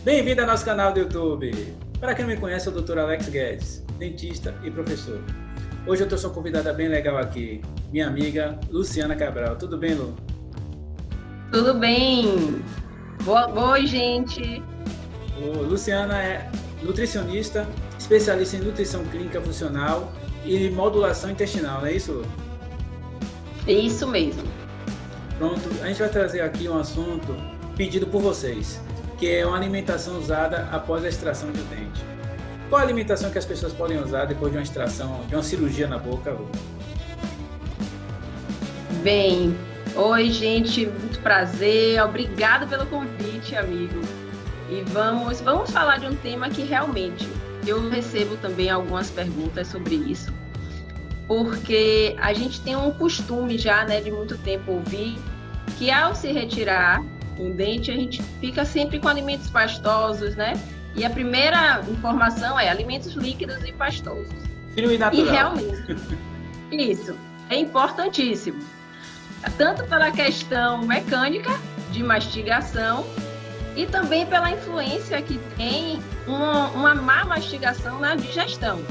Bem-vindo ao nosso canal do YouTube. Para quem não me conhece, eu sou o Dr. Alex Guedes, dentista e professor. Hoje eu estou com uma convidada bem legal aqui, minha amiga Luciana Cabral. Tudo bem, Lu? Tudo bem. Oi, gente. Luciana é nutricionista, especialista em nutrição clínica funcional e modulação intestinal, não é isso, Lu? Isso mesmo. Pronto, a gente vai trazer aqui um assunto pedido por vocês, que é uma alimentação usada após a extração de dente. Qual a alimentação que as pessoas podem usar depois de uma extração, de uma cirurgia na boca, Lu? Bem, oi, gente, muito prazer. Obrigado pelo convite, amigo. E vamos falar de um tema que realmente eu recebo também algumas perguntas sobre isso, porque a gente tem um costume já, né, de muito tempo ouvir que ao se retirar um dente, a gente fica sempre com alimentos pastosos, né? E a primeira informação é alimentos líquidos e pastosos. Frio e natural. E realmente, isso é importantíssimo. Tanto pela questão mecânica de mastigação e também pela influência que tem uma má mastigação na digestão.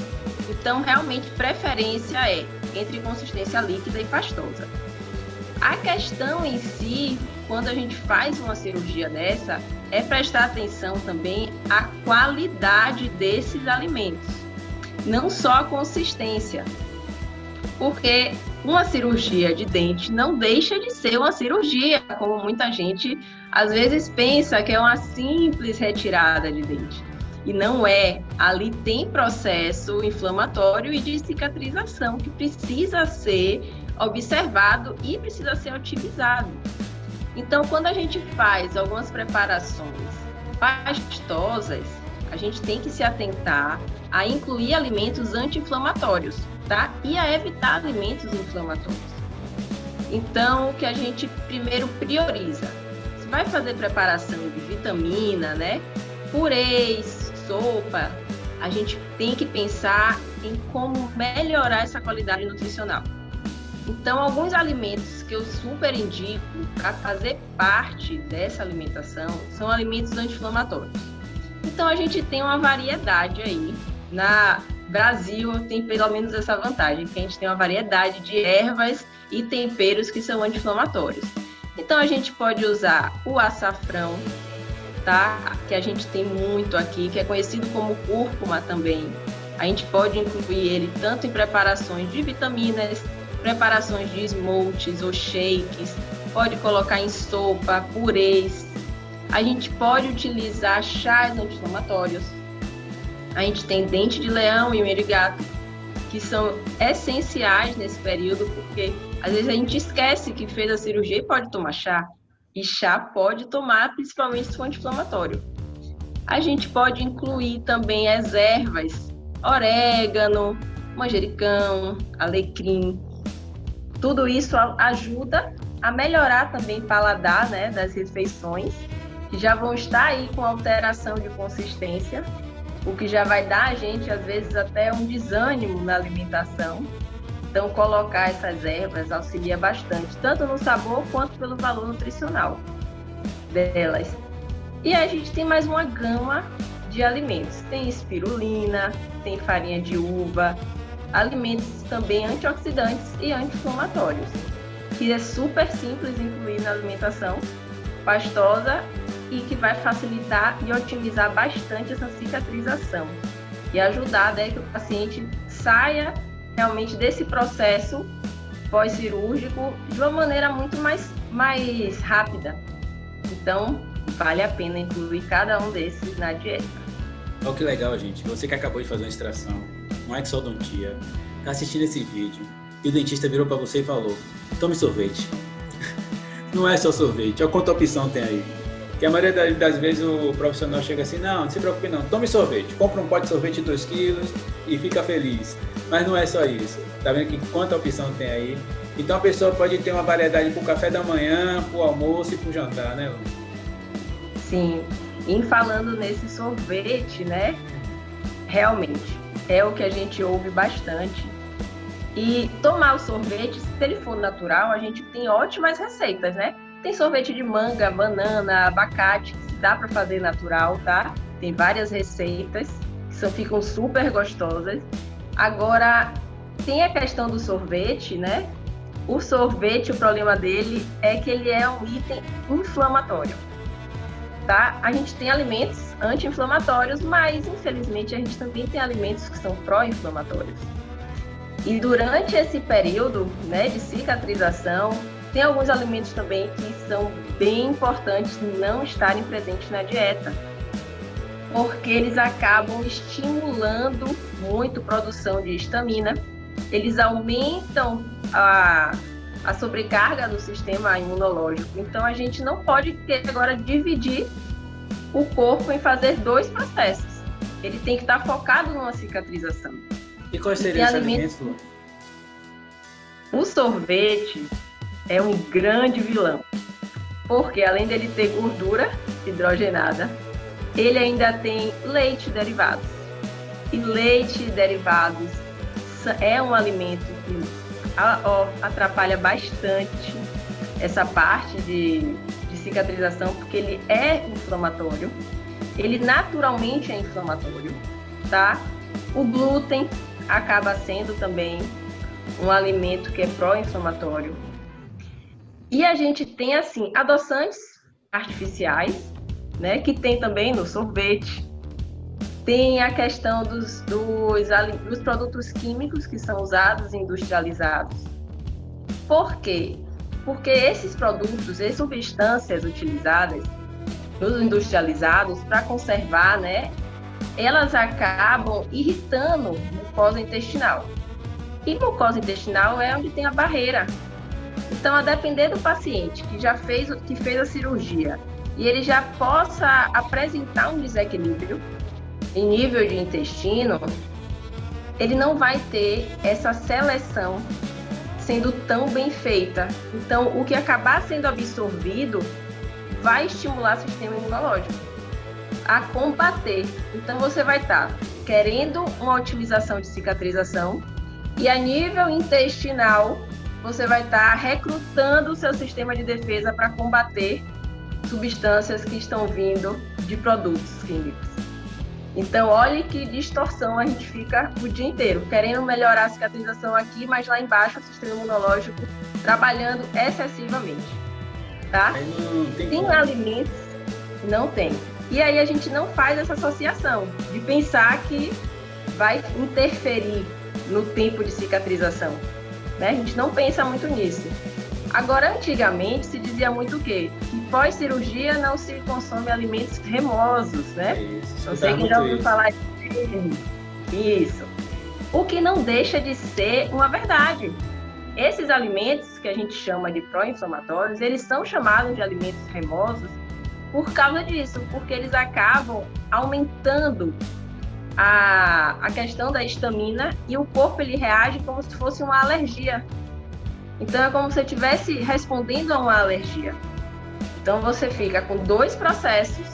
Então, realmente, preferência é entre consistência líquida e pastosa. A questão em si, quando a gente faz uma cirurgia dessa, é prestar atenção também à qualidade desses alimentos, não só a consistência. Porque uma cirurgia de dente não deixa de ser uma cirurgia, como muita gente às vezes pensa que é uma simples retirada de dente. E não é. Ali tem processo inflamatório e de cicatrização que precisa ser observado e precisa ser otimizado. Então, quando a gente faz algumas preparações pastosas, a gente tem que se atentar a incluir alimentos anti-inflamatórios, tá? E a evitar alimentos inflamatórios. Então, o que a gente primeiro prioriza? Se vai fazer preparação de vitamina, né? Purês, sopa, a gente tem que pensar em como melhorar essa qualidade nutricional. Então, alguns alimentos que eu super indico para fazer parte dessa alimentação são alimentos anti-inflamatórios. Então, a gente tem uma variedade aí. Na Brasil, tem pelo menos essa vantagem, que a gente tem uma variedade de ervas e temperos que são anti-inflamatórios. Então, a gente pode usar o açafrão, tá? Que a gente tem muito aqui, que é conhecido como cúrcuma também. A gente pode incluir ele tanto em preparações de vitaminas, preparações de smoothies ou shakes, pode colocar em sopa, purês. A gente pode utilizar chás anti-inflamatórios. A gente tem dente de leão e merigato, que são essenciais nesse período, porque às vezes a gente esquece que fez a cirurgia e pode tomar chá. E chá pode tomar, principalmente se for anti-inflamatório. A gente pode incluir também as ervas, orégano, manjericão, alecrim. Tudo isso ajuda a melhorar também o paladar, né, das refeições, que já vão estar aí com alteração de consistência, o que já vai dar a gente, às vezes, até um desânimo na alimentação. Então, colocar essas ervas auxilia bastante, tanto no sabor quanto pelo valor nutricional delas. E a gente tem mais uma gama de alimentos. Tem espirulina, tem farinha de uva, alimentos também antioxidantes e anti-inflamatórios, que é super simples incluir na alimentação pastosa e que vai facilitar e otimizar bastante essa cicatrização e ajudar, né, que o paciente saia realmente desse processo pós-cirúrgico de uma maneira muito mais rápida. Então, vale a pena incluir cada um desses na dieta. Olha que legal, gente. Você que acabou de fazer uma extração, uma exodontia, está assistindo esse vídeo e o dentista virou para você e falou: tome sorvete. Não é só sorvete, olha quanta opção tem aí. Que a maioria das vezes o profissional chega assim: não se preocupe não, tome sorvete, compra um pote de sorvete de 2 quilos e fica feliz. Mas não é só isso, tá vendo que quanta opção tem aí? Então a pessoa pode ter uma variedade para o café da manhã, para o almoço e para o jantar, né, Lu? Sim, e falando nesse sorvete, né, realmente é o que a gente ouve bastante. E tomar o sorvete, se ele for natural, a gente tem ótimas receitas, né? Tem sorvete de manga, banana, abacate, que se dá para fazer natural, tá? Tem várias receitas que ficam super gostosas. Agora, tem a questão do sorvete, né? O sorvete, o problema dele é que ele é um item inflamatório, tá? A gente tem alimentos anti-inflamatórios, mas infelizmente a gente também tem alimentos que são pró-inflamatórios. E durante esse período, né, de cicatrização, tem alguns alimentos também que são bem importantes não estarem presentes na dieta, porque eles acabam estimulando muito a produção de histamina, eles aumentam a sobrecarga do sistema imunológico. Então, a gente não pode agora dividir o corpo em fazer 2 processos. Ele tem que estar focado numa cicatrização. E quais seriam os alimentos? O sorvete é um grande vilão, porque além dele ter gordura hidrogenada, ele ainda tem leite derivados. E leite derivados é um alimento que atrapalha bastante essa parte de cicatrização, porque ele é inflamatório, ele naturalmente é inflamatório, tá? O glúten acaba sendo também um alimento que é pró-inflamatório. E a gente tem, assim, adoçantes artificiais, né, que tem também no sorvete. Tem a questão dos produtos químicos que são usados e industrializados. Por quê? Porque esses produtos, essas substâncias utilizadas nos industrializados para conservar, né, elas acabam irritando a mucosa intestinal. E mucosa intestinal é onde tem a barreira. Então, a depender do paciente que fez a cirurgia e ele já possa apresentar um desequilíbrio em nível de intestino, ele não vai ter essa seleção sendo tão bem feita. Então, o que acabar sendo absorvido vai estimular o sistema imunológico a combater. Então, você vai estar querendo uma otimização de cicatrização e a nível intestinal, você vai estar recrutando o seu sistema de defesa para combater substâncias que estão vindo de produtos químicos. Então, olhe que distorção a gente fica o dia inteiro, querendo melhorar a cicatrização aqui, mas lá embaixo o sistema imunológico trabalhando excessivamente, tá? Tem alimentos, não tem. E aí a gente não faz essa associação de pensar que vai interferir no tempo de cicatrização, né? A gente não pensa muito nisso. Agora, antigamente, se dizia muito o quê? Que pós-cirurgia não se consome alimentos remosos, né? Não sei quem já ouviu falar isso. O que não deixa de ser uma verdade. Esses alimentos que a gente chama de pró-inflamatórios, eles são chamados de alimentos remosos por causa disso, porque eles acabam aumentando a questão da histamina e o corpo ele reage como se fosse uma alergia. Então, é como se você estivesse respondendo a uma alergia. Então, você fica com 2 processos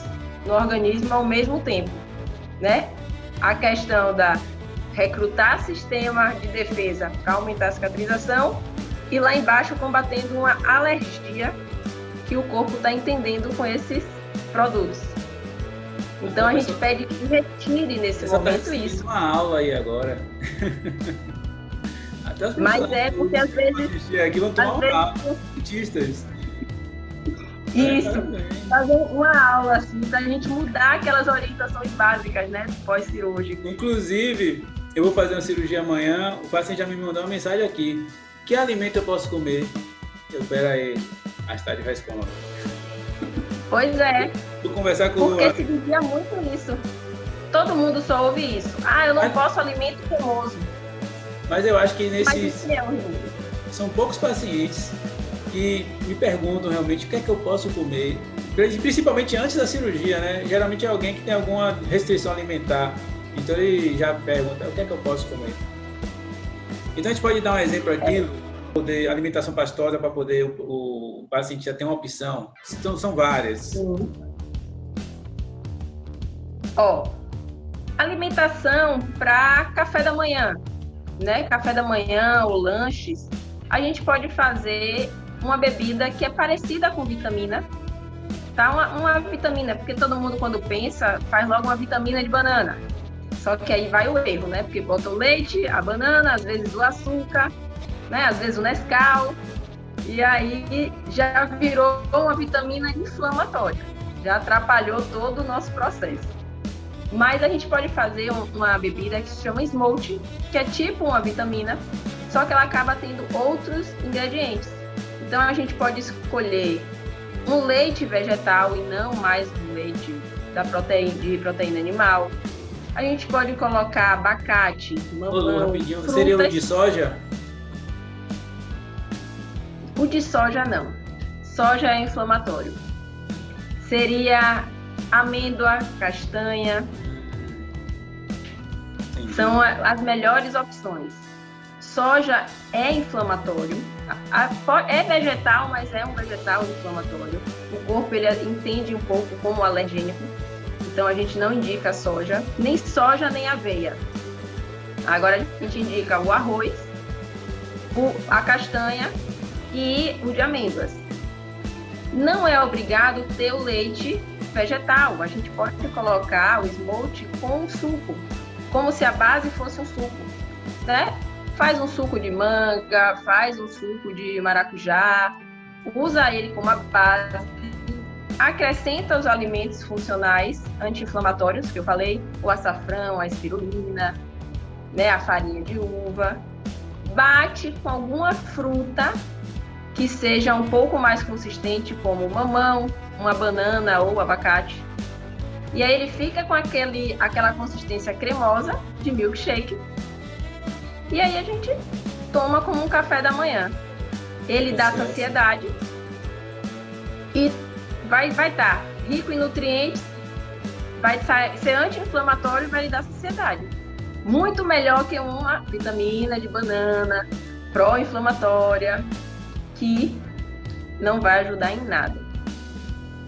no organismo ao mesmo tempo, né? A questão da recrutar sistema de defesa para aumentar a cicatrização e lá embaixo combatendo uma alergia que o corpo está entendendo com esses produtos. Então, a gente pede que retire nesse momento isso. Uma aula aí agora. Mas é porque às vezes... Aqui vão tomar uma aula, dentistas. Isso, fazer uma aula assim, pra gente mudar aquelas orientações básicas, né, pós-cirúrgico. Inclusive, eu vou fazer uma cirurgia amanhã, o paciente já me mandou uma mensagem aqui. Que alimento eu posso comer? Espera aí, mais tarde eu respondo. Pois é. Vou conversar com porque se dizia muito isso. Todo mundo só ouve isso. Ah, eu não posso alimento cremoso. Mas eu acho que é são poucos pacientes que me perguntam realmente o que é que eu posso comer, principalmente antes da cirurgia, né? Geralmente é alguém que tem alguma restrição alimentar, então ele já pergunta o que é que eu posso comer. Então a gente pode dar um exemplo aqui de alimentação pastosa para poder o paciente já ter uma opção. Então são várias. Alimentação para café da manhã. Né, café da manhã ou lanches, a gente pode fazer uma bebida que é parecida com vitamina, tá? Uma vitamina, porque todo mundo quando pensa, faz logo uma vitamina de banana. Só que aí vai o erro, né? Porque bota o leite, a banana, às vezes o açúcar, né? Às vezes o Nescau, e aí já virou uma vitamina inflamatória, já atrapalhou todo o nosso processo. Mas a gente pode fazer uma bebida que se chama Smoothie, que é tipo uma vitamina, só que ela acaba tendo outros ingredientes. Então a gente pode escolher um leite vegetal e não mais um leite de proteína animal. A gente pode colocar abacate, mamão, frutas. Seria o de soja? O de soja não. Soja é inflamatório. Seria amêndoa, castanha. Entendi. São as melhores opções. Soja é inflamatório. É vegetal, mas é um vegetal inflamatório. O corpo ele entende um pouco como alergênico. Então a gente não indica soja, nem aveia. Agora a gente indica o arroz, a castanha e o de amêndoas. Não é obrigado ter o leite vegetal. A gente pode colocar o smoothie com um suco, como se a base fosse um suco, né? Faz um suco de manga, faz um suco de maracujá, usa ele como a base, acrescenta os alimentos funcionais anti-inflamatórios, que eu falei, o açafrão, a espirulina, né, a farinha de uva, bate com alguma fruta que seja um pouco mais consistente, como o mamão, uma banana ou abacate. E aí ele fica com aquela consistência cremosa de milkshake. E aí a gente toma como um café da manhã. Ele dá saciedade e vai estar rico em nutrientes, vai ser anti-inflamatório e vai lhe dar saciedade. Muito melhor que uma vitamina de banana pró-inflamatória, que não vai ajudar em nada.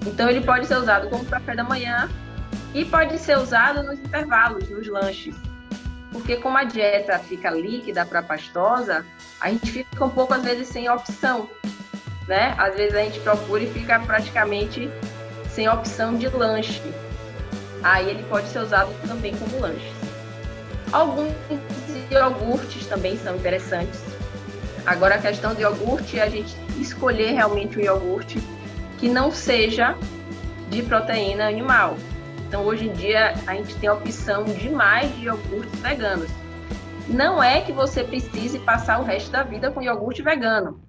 Então ele pode ser usado como café da manhã e pode ser usado nos intervalos, nos lanches. Porque como a dieta fica líquida para pastosa, a gente fica um pouco às vezes sem opção, né? Às vezes a gente procura e fica praticamente sem opção de lanche. Aí ele pode ser usado também como lanche. Alguns iogurtes também são interessantes. Agora a questão do iogurte é a gente escolher realmente um iogurte que não seja de proteína animal. Então hoje em dia a gente tem a opção demais de iogurtes veganos. Não é que você precise passar o resto da vida com iogurte vegano,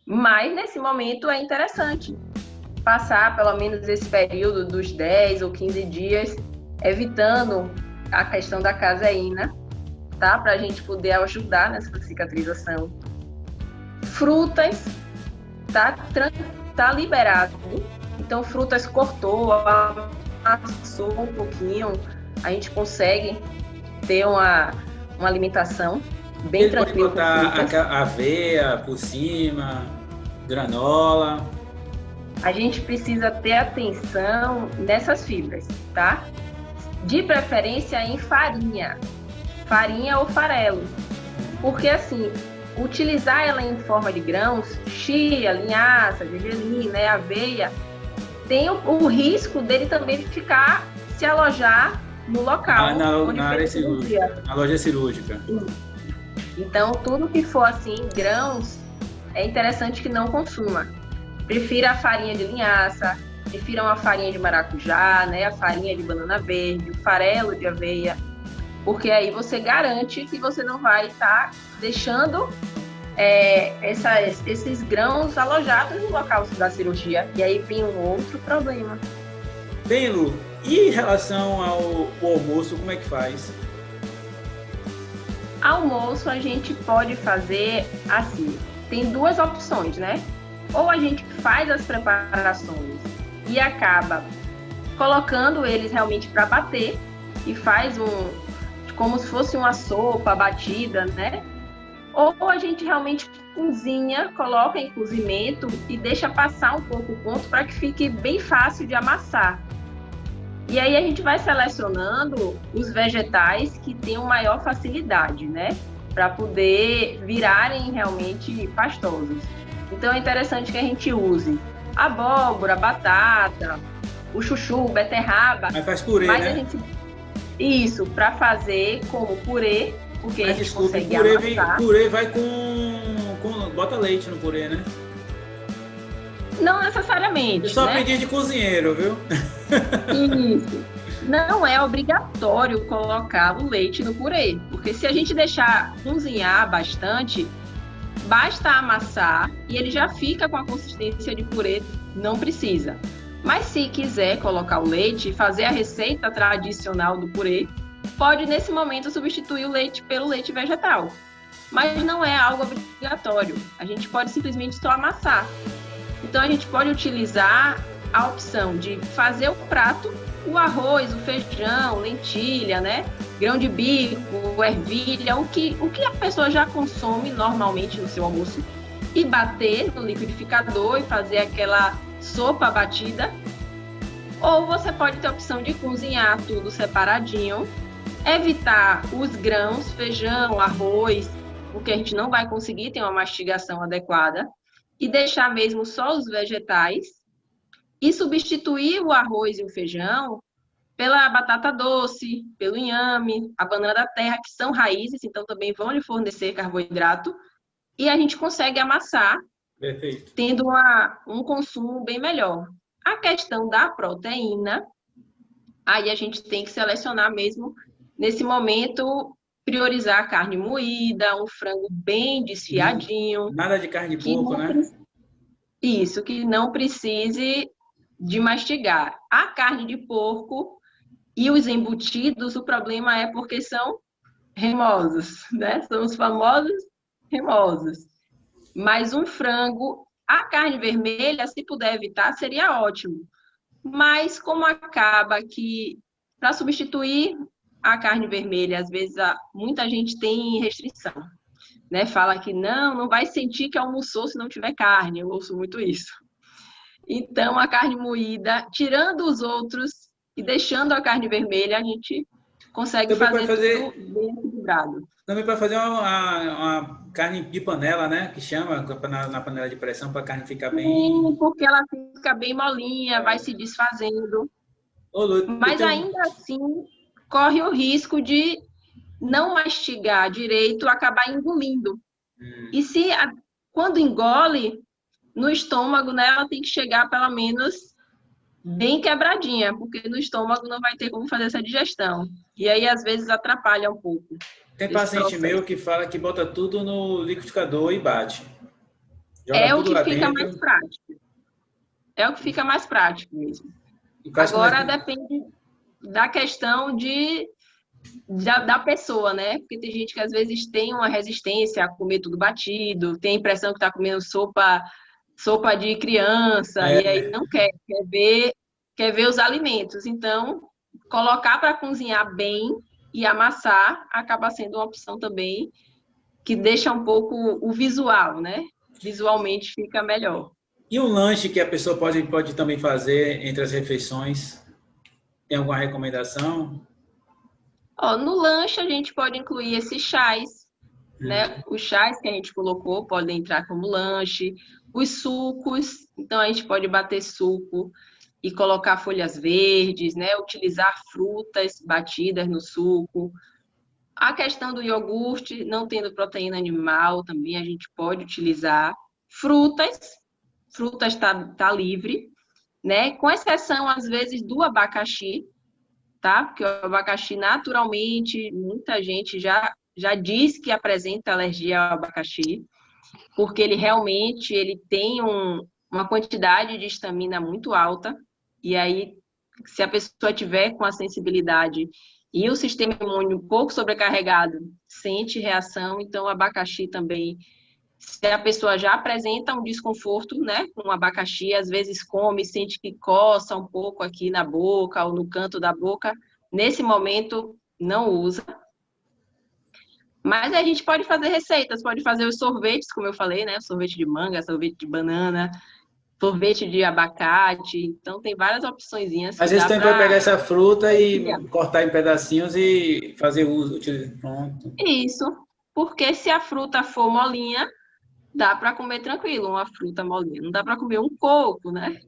mas nesse momento é interessante passar pelo menos esse período dos 10 ou 15 dias, evitando a questão da caseína, tá? Para a gente poder ajudar nessa cicatrização. Frutas, tá liberado. Então, frutas cortou, amassou um pouquinho, a gente consegue ter uma alimentação bem tranquila. Pode botar aveia por cima, granola. A gente precisa ter atenção nessas fibras, tá? De preferência em farinha ou farelo. Porque assim, utilizar ela em forma de grãos, chia, linhaça, gergelim, né, aveia, tem o risco dele também se alojar no local. Na área cirúrgica, na loja cirúrgica. Então, tudo que for assim, grãos, é interessante que não consuma. Prefira a farinha de linhaça, prefira uma farinha de maracujá, né, a farinha de banana verde, o farelo de aveia, porque aí você garante que você não vai estar deixando esses grãos alojados no local da cirurgia. E aí vem um outro problema. Bem, Lu, e em relação ao almoço, como é que faz? Almoço a gente pode fazer assim, tem duas opções, né? Ou a gente faz as preparações e acaba colocando eles realmente para bater e faz como se fosse uma sopa batida, né? Ou a gente realmente cozinha, coloca em cozimento e deixa passar um pouco o ponto para que fique bem fácil de amassar. E aí a gente vai selecionando os vegetais que tenham maior facilidade, né? Para poder virarem realmente pastosos. Então é interessante que a gente use abóbora, batata, o chuchu, beterraba. Mas faz purê, Mas né? a gente... Isso, para fazer como purê, porque a Mas gente desculpe, consegue amassar. purê vai bota leite no purê, né? Não Eu necessariamente, só né? aprendi de cozinheiro, viu? Isso. Não é obrigatório colocar o leite no purê, porque se a gente deixar cozinhar bastante, basta amassar e ele já fica com a consistência de purê, não precisa. Mas se quiser colocar o leite e fazer a receita tradicional do purê, pode nesse momento substituir o leite pelo leite vegetal. Mas não é algo obrigatório. A gente pode simplesmente só amassar. Então a gente pode utilizar a opção de fazer o prato, o arroz, o feijão, lentilha, né? Grão de bico, ervilha, o que a pessoa já consome normalmente no seu almoço, e bater no liquidificador e fazer aquela sopa batida. Ou você pode ter a opção de cozinhar tudo separadinho, evitar os grãos, feijão, arroz, porque a gente não vai conseguir ter uma mastigação adequada, e deixar mesmo só os vegetais, e substituir o arroz e o feijão pela batata doce, pelo inhame, a banana da terra, que são raízes, então também vão lhe fornecer carboidrato, e a gente consegue amassar, Perfeito. tendo um consumo bem melhor. A questão da proteína, aí a gente tem que selecionar mesmo, nesse momento, priorizar a carne moída, um frango bem desfiadinho. Nada de carne de porco, né? Isso, que não precise de mastigar. A carne de porco e os embutidos, o problema é porque são remosos, né? São os famosos remosos. Mas um frango, a carne vermelha, se puder evitar, seria ótimo. Mas como acaba que, para substituir a carne vermelha, às vezes muita gente tem restrição, né? Fala que não vai sentir que almoçou se não tiver carne. Eu ouço muito isso. Então, a carne moída, tirando os outros e deixando a carne vermelha, a gente consegue fazer tudo bem equilibrado. Também para fazer uma carne de panela, né? Que chama na panela de pressão para a carne ficar bem... Sim, porque ela fica bem molinha, vai se desfazendo. Mas ainda assim, corre o risco de não mastigar direito, acabar engolindo. E quando engole, no estômago, né, ela tem que chegar pelo menos bem quebradinha, porque no estômago não vai ter como fazer essa digestão. E aí, às vezes, atrapalha um pouco. Tem paciente meu que fala que bota tudo no liquidificador e bate. É o que fica mais prático. É o que fica mais prático mesmo. Agora, depende da questão da pessoa, né? Porque tem gente que às vezes tem uma resistência a comer tudo batido, tem a impressão que está comendo sopa de criança, e aí não quer ver os alimentos. Então, colocar para cozinhar bem e amassar acaba sendo uma opção também que deixa um pouco o visual, né? Visualmente fica melhor. E um lanche que a pessoa pode também fazer entre as refeições? Tem alguma recomendação? No lanche a gente pode incluir esses chás, né? Os chás que a gente colocou podem entrar como lanche. Os sucos, então a gente pode bater suco e colocar folhas verdes, né? Utilizar frutas batidas no suco. A questão do iogurte, não tendo proteína animal, também a gente pode utilizar. Frutas tá livre, né? Com exceção, às vezes, do abacaxi, tá? Porque o abacaxi, naturalmente, muita gente já diz que apresenta alergia ao abacaxi, porque ele realmente tem uma quantidade de histamina muito alta, e aí, se a pessoa tiver com a sensibilidade e o sistema imune um pouco sobrecarregado, sente reação, então o abacaxi também, se a pessoa já apresenta um desconforto, né, com o abacaxi, às vezes come, sente que coça um pouco aqui na boca ou no canto da boca, nesse momento não usa. Mas a gente pode fazer receitas, pode fazer os sorvetes, como eu falei, né, sorvete de manga, sorvete de banana, sorvete de abacate, então tem várias opçõezinhas. Às vezes tem para pegar essa fruta e cortar em pedacinhos e fazer uso. Pronto. Isso, porque se a fruta for molinha, dá para comer tranquilo, uma fruta molinha. Não dá para comer um coco, né?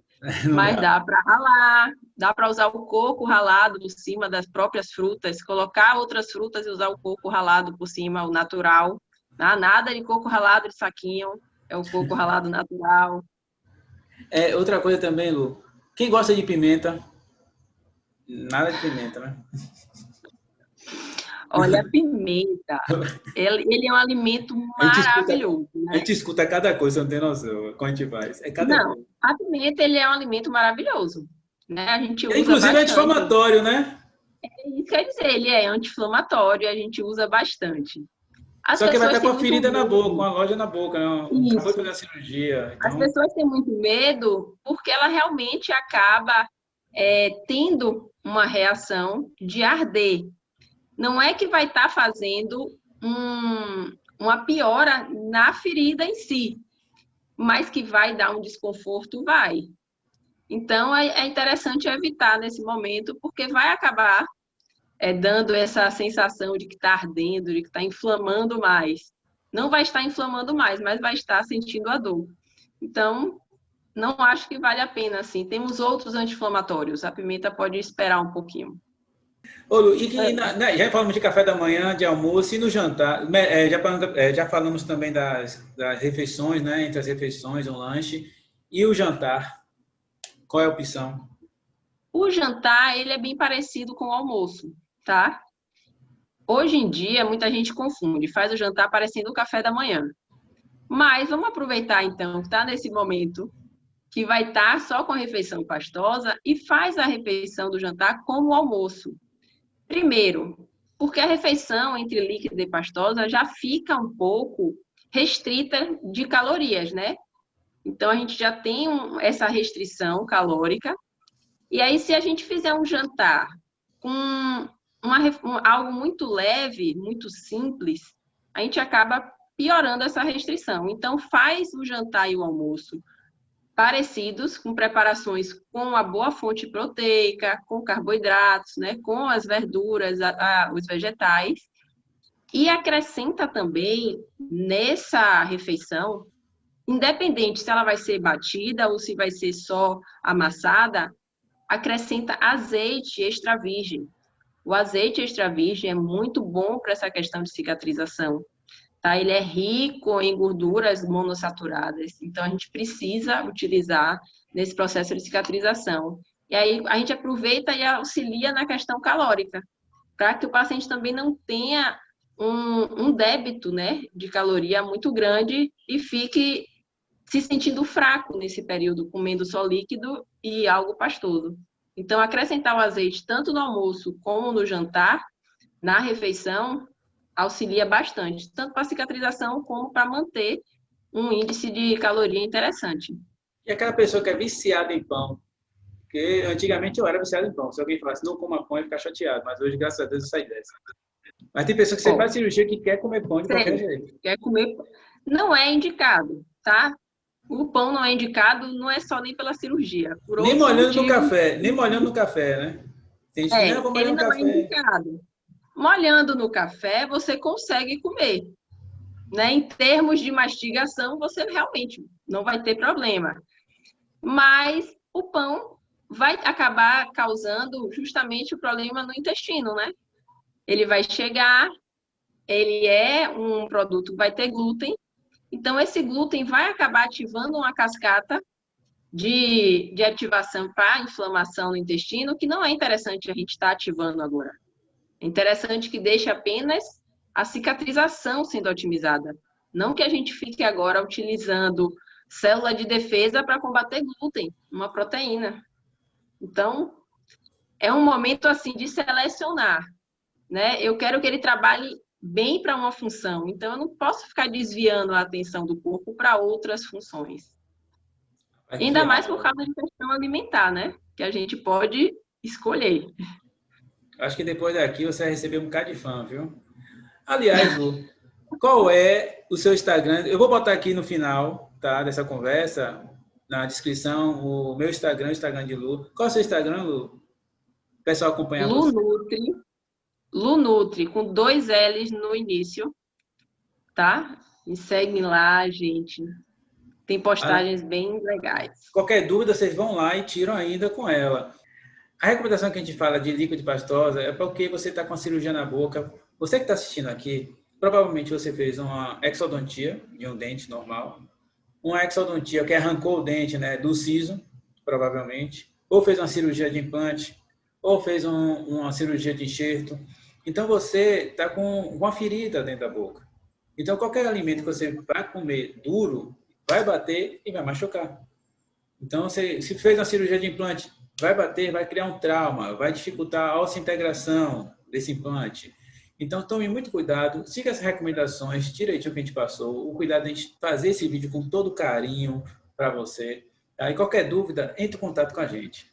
Não Mas dá. dá para ralar, dá para usar o coco ralado por cima das próprias frutas, colocar outras frutas e usar o coco ralado por cima, o natural. Nada de coco ralado de saquinho, é o coco ralado natural. Outra coisa também, Lu. Quem gosta de pimenta? Nada de pimenta, né? Olha, a pimenta, ele é um alimento A gente escuta, maravilhoso, a né? gente escuta cada coisa, não tem noção, como a gente faz. É cada Não, coisa. a pimenta, ele é um alimento maravilhoso, né? A gente usa Inclusive é bastante. anti-inflamatório, né? Isso quer dizer, ele é anti-inflamatório, a gente usa bastante. As Só que vai pessoas estar com têm a muito ferida na boca, com medo. a loja na boca, né? Acabou de Isso. fazer a cirurgia. As Então, pessoas têm muito medo porque ela realmente acaba tendo uma reação de arder. Não é que vai estar fazendo uma piora na ferida em si, mas que vai dar um desconforto, vai. Então, é interessante evitar nesse momento, porque vai acabar dando essa sensação de que está ardendo, de que está inflamando mais. Não vai estar inflamando mais, mas vai estar sentindo a dor. Então, não acho que vale a pena, assim. Temos outros anti-inflamatórios. A pimenta pode esperar um pouquinho. ô, Lu, e que É. já falamos de café da manhã, de almoço e no jantar. Já falamos também das refeições, né? Entre as refeições, um lanche. E o jantar, qual é a opção? O jantar, ele é bem parecido com o almoço, tá? Hoje em dia, muita gente confunde, faz o jantar parecendo o café da manhã. Mas vamos aproveitar, então, que está nesse momento, que vai estar só com a refeição pastosa e faz a refeição do jantar como o almoço. Primeiro, porque a refeição entre líquida e pastosa já fica um pouco restrita de calorias, né? Então, a gente já tem essa restrição calórica. E aí, se a gente fizer um jantar com algo muito leve, muito simples, a gente acaba piorando essa restrição. Então, faz o jantar e o almoço parecidos, com preparações com uma boa fonte proteica, com carboidratos, né, com as verduras, os vegetais, e acrescenta também nessa refeição, independente se ela vai ser batida ou se vai ser só amassada, acrescenta azeite extra virgem. O azeite extra virgem é muito bom para essa questão de cicatrização. Tá? Ele é rico em gorduras monossaturadas, então a gente precisa utilizar nesse processo de cicatrização. E aí a gente aproveita e auxilia na questão calórica, para que o paciente também não tenha um débito, né, de caloria muito grande e fique se sentindo fraco nesse período, comendo só líquido e algo pastoso. Então, acrescentar o azeite tanto no almoço como no jantar, na refeição, auxilia bastante, tanto para cicatrização como para manter um índice de caloria interessante. E aquela pessoa que é viciada em pão, porque antigamente eu era viciado em pão. Se alguém falasse não coma pão, eu ia ficar chateado, mas hoje, graças a Deus, eu saí dessa. Mas tem pessoa que você Ó, faz cirurgia que quer comer pão de qualquer sei, jeito. quer comer? Não é indicado, tá? O pão não é indicado, não é só nem pela cirurgia, por Nem outros molhando no motivos. café, nem molhando no café, né? Tem gente que não, vou molhar Ele no não é café. indicado. Molhando no café, você consegue comer, né? Em termos de mastigação, você realmente não vai ter problema. Mas o pão vai acabar causando justamente o problema no intestino, né? Ele vai chegar, ele é um produto que vai ter glúten, então esse glúten vai acabar ativando uma cascata de ativação para inflamação no intestino, que não é interessante a gente estar ativando agora. É interessante que deixe apenas a cicatrização sendo otimizada. Não que a gente fique agora utilizando célula de defesa para combater glúten, uma proteína. Então, é um momento assim de selecionar, né? Eu quero que ele trabalhe bem para uma função, então eu não posso ficar desviando a atenção do corpo para outras funções. Aqui, Ainda ó. mais por causa de questão alimentar, né? Que a gente pode escolher. Acho que depois daqui você vai receber um bocado de fã, viu? Aliás, Lu, qual é o seu Instagram? Eu vou botar aqui no final, tá, dessa conversa, na descrição, o meu Instagram, o Instagram de Lu. Qual é o seu Instagram, Lu? O pessoal acompanhar você. Lu Nutri, com 2 L's no início, tá? Me seguem lá, gente. Tem postagens bem legais. Qualquer dúvida, vocês vão lá e tiram ainda com ela. A recomendação que a gente fala de líquido de pastosa é porque você está com a cirurgia na boca. Você que está assistindo aqui, provavelmente você fez uma exodontia de um dente normal, uma exodontia que arrancou o dente, né, do siso, provavelmente, ou fez uma cirurgia de implante, ou fez uma cirurgia de enxerto. Então você está com uma ferida dentro da boca. Então qualquer alimento que você vai comer duro vai bater e vai machucar. Então, se fez uma cirurgia de implante, vai bater, vai criar um trauma, vai dificultar a ossa-integração desse implante. Então, tome muito cuidado, siga as recomendações, direitinho que a gente passou, o cuidado de a gente fazer esse vídeo com todo carinho para você. Aí, qualquer dúvida, entre em contato com a gente.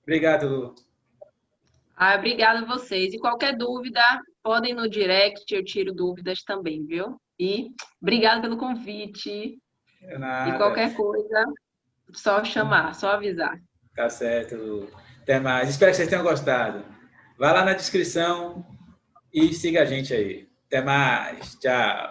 Obrigado, Lu. Obrigada a vocês. E qualquer dúvida, podem no direct, eu tiro dúvidas também, viu? E obrigada pelo convite. Nada. E qualquer coisa, só chamar, só avisar. Tá certo, Lu. Até mais. Espero que vocês tenham gostado. Vá lá na descrição e siga a gente aí. Até mais. Tchau.